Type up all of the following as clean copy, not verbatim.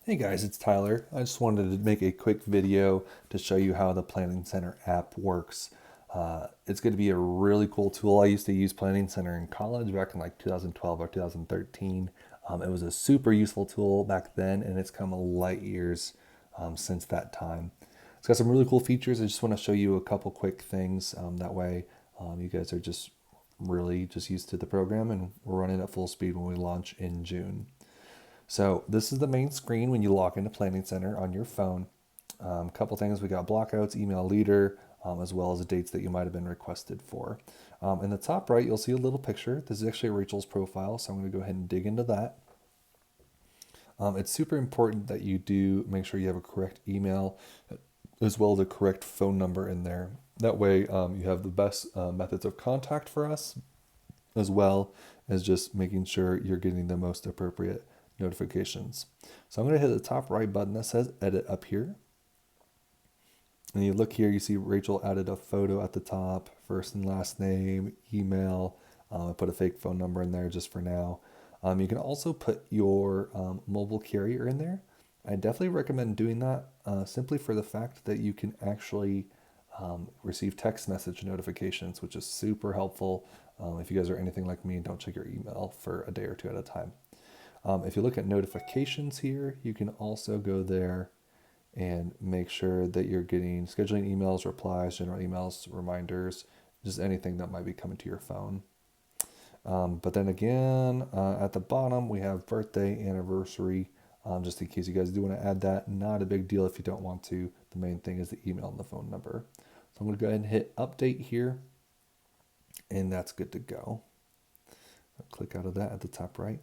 Hey guys, it's Tyler. I just wanted to make a quick video to show you how the Planning Center app works. It's going to be a really cool tool. I used to use Planning Center in college back in like 2012 or 2013. It was a super useful tool back then, and it's come a light years since that time. It's got some really cool features. I just want to show you a couple quick things. That way, you guys are just really just used to the program, and we're running at full speed when we launch in June. So this is the main screen when you log into Planning Center on your phone. A couple things, we got blockouts, email leader, as well as the dates that you might have been requested for. In the top right, you'll see a little picture. This is actually Rachel's profile, so I'm going to go ahead and dig into that. It's super important that you do make sure you have a correct email as well as a correct phone number in there. That way, you have the best methods of contact for us, as well as just making sure you're getting the most appropriate notifications. So I'm going to hit the top right button that says edit up here. And you look here, you see Rachel added a photo at the top, first and last name, email. I put a fake phone number in there just for now. You can also put your mobile carrier in there. I definitely recommend doing that simply for the fact that you can actually receive text message notifications, which is super helpful if you guys are anything like me and don't check your email for a day or two at a time. If you look at notifications here, you can also go there and make sure that you're getting scheduling emails, replies, general emails, reminders, just anything that might be coming to your phone. But then again, at the bottom, we have birthday, anniversary, just in case you guys do want to add that. Not a big deal if you don't want to. The main thing is the email and the phone number. So I'm going to go ahead and hit update here, and that's good to go. I'll click out of that at the top right.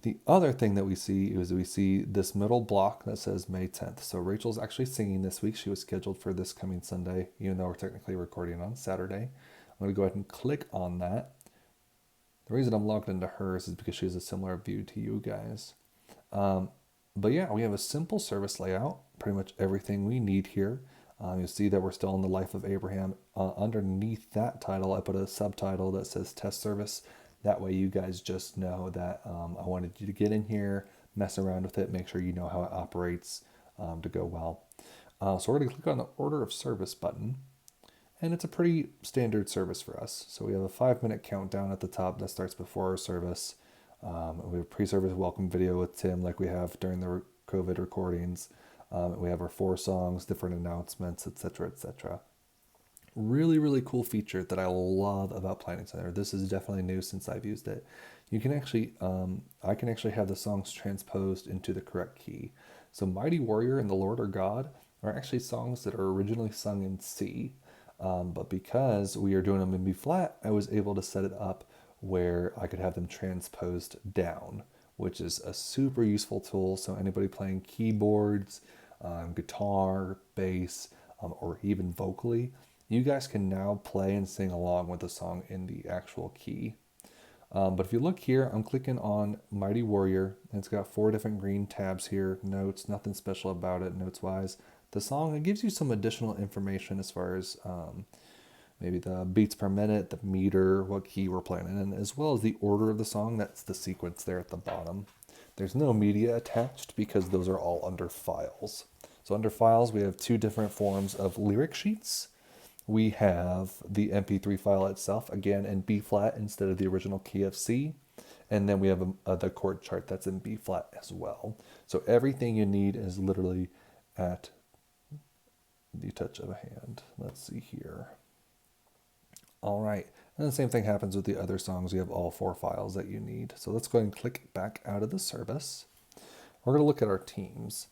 The other thing that we see is we see this middle block that says May 10th. So Rachel's actually singing this week. She was scheduled for this coming Sunday, even though we're technically recording on Saturday. I'm going to go ahead and click on that. The reason I'm logged into hers is because she has a similar view to you guys. But yeah, we have a simple service layout, pretty much everything we need here. You'll see that we're still in the life of Abraham. Underneath that title, I put a subtitle that says test service. That way you guys just know that I wanted you to get in here, mess around with it, make sure you know how it operates to go well. So we're going to click on the order of service button. And it's a pretty standard service for us. So we have a 5-minute countdown at the top that starts before our service. We have a pre-service welcome video with Tim like we have during the COVID recordings. We have our 4 songs, different announcements, etc., etc. Really, really cool feature that I love about Planning Center. This is definitely new since I've used it. You can actually, I can actually have the songs transposed into the correct key. So Mighty Warrior and The Lord Our God are actually songs that are originally sung in C. But because we are doing them in B flat, I was able to set it up where I could have them transposed down, which is a super useful tool. So anybody playing keyboards, guitar, bass, or even vocally, you guys can now play and sing along with the song in the actual key. But if you look here, I'm clicking on Mighty Warrior, and it's got 4 different green tabs here. Notes, nothing special about it notes wise. The song, it gives you some additional information as far as maybe the beats per minute, the meter, what key we're playing in, as well as the order of the song. That's the sequence there at the bottom. There's no media attached because those are all under files. So under files, we have 2 different forms of lyric sheets. We have the MP3 file itself, again in B flat instead of the original key of C. And then we have the chord chart that's in B flat as well. So everything you need is literally at the touch of a hand. Let's see here. All right. And the same thing happens with the other songs. You have all 4 files that you need. So let's go ahead and click back out of the service. We're going to look at our teams.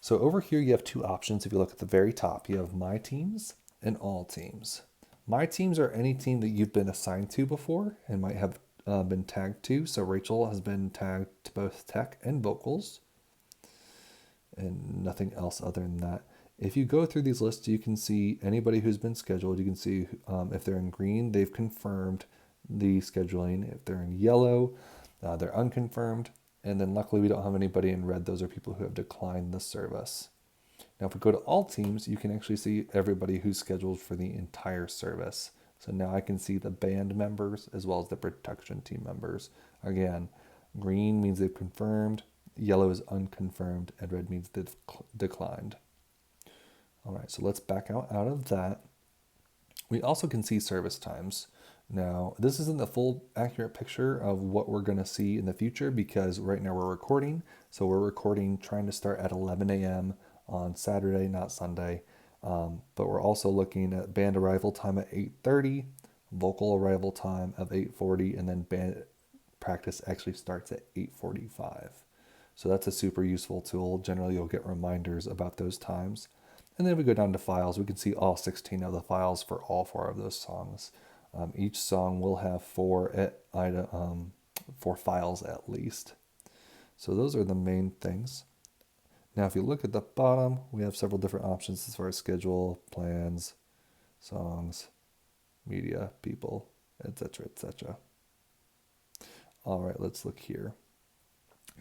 So over here, you have 2 options. If you look at the very top, you have My Teams and All Teams. My Teams are any team that you've been assigned to before and might have been tagged to. So Rachel has been tagged to both tech and vocals and nothing else other than that. If you go through these lists, you can see anybody who's been scheduled. You can see if they're in green, they've confirmed the scheduling. If they're in yellow, they're unconfirmed. And then luckily we don't have anybody in red. Those are people who have declined the service. Now, if we go to all teams, you can actually see everybody who's scheduled for the entire service. So now I can see the band members as well as the production team members. Again, green means they've confirmed. yellow is unconfirmed, and red means declined. All right, so let's back out of that. We also can see service times. Now, this isn't the full accurate picture of what we're going to see in the future because right now we're recording. So we're recording trying to start at 11 a.m. on Saturday, not Sunday. But we're also looking at band arrival time at 8:30, vocal arrival time of 8:40, and then band practice actually starts at 8:45. So that's a super useful tool. Generally, you'll get reminders about those times. And then we go down to files. We can see all 16 of the files for all 4 of those songs. Each song will have 4 files at least. So those are the main things. Now, if you look at the bottom, we have several different options as far as schedule, plans, songs, media, people, etc., etc. All right, let's look here.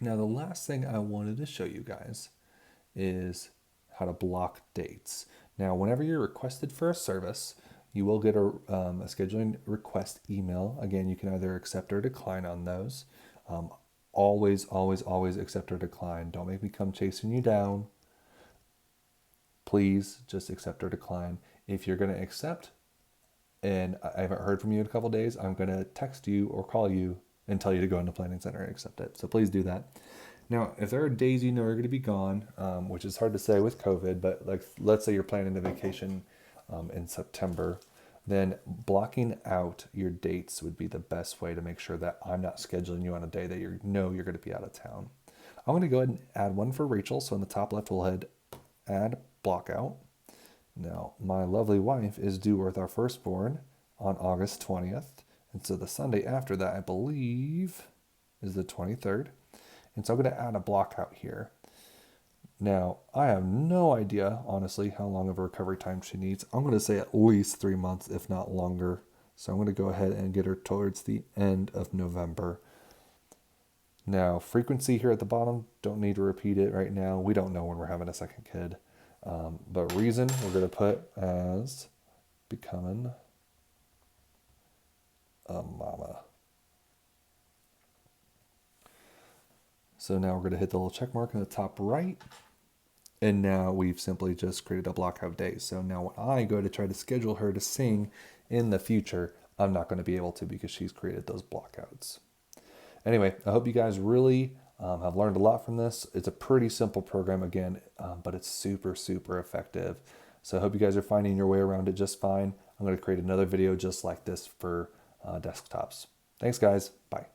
Now, the last thing I wanted to show you guys is how to block dates. Now, whenever you're requested for a service, you will get a scheduling request email. Again, you can either accept or decline on those. Always, always, always accept or decline. Don't make me come chasing you down. Please just accept or decline. If you're going to accept and I haven't heard from you in a couple of days, I'm going to text you or call you and tell you to go into Planning Center and accept it. So please do that. Now, if there are days you know are going to be gone, which is hard to say with COVID, but like let's say you're planning a vacation in September, then blocking out your dates would be the best way to make sure that I'm not scheduling you on a day that you know you're going to be out of town. I'm going to go ahead and add one for Rachel. So in the top left, we'll hit add block out. Now, my lovely wife is due with our firstborn on August 20th. And so the Sunday after that, I believe, is the 23rd. And so I'm going to add a block out here. Now, I have no idea, honestly, how long of a recovery time she needs. I'm going to say at least 3 months, if not longer. So I'm going to go ahead and get her towards the end of November. Now, frequency here at the bottom, don't need to repeat it right now. We don't know when we're having a second kid. But reason we're going to put as becoming a mama. So now we're going to hit the little check mark in the top right. And now we've simply just created a block out day. So now when I go to try to schedule her to sing in the future, I'm not going to be able to because she's created those blockouts. Anyway, I hope you guys really have learned a lot from this. It's a pretty simple program again, but it's super, super effective. So I hope you guys are finding your way around it just fine. I'm going to create another video just like this for desktops. Thanks, guys. Bye.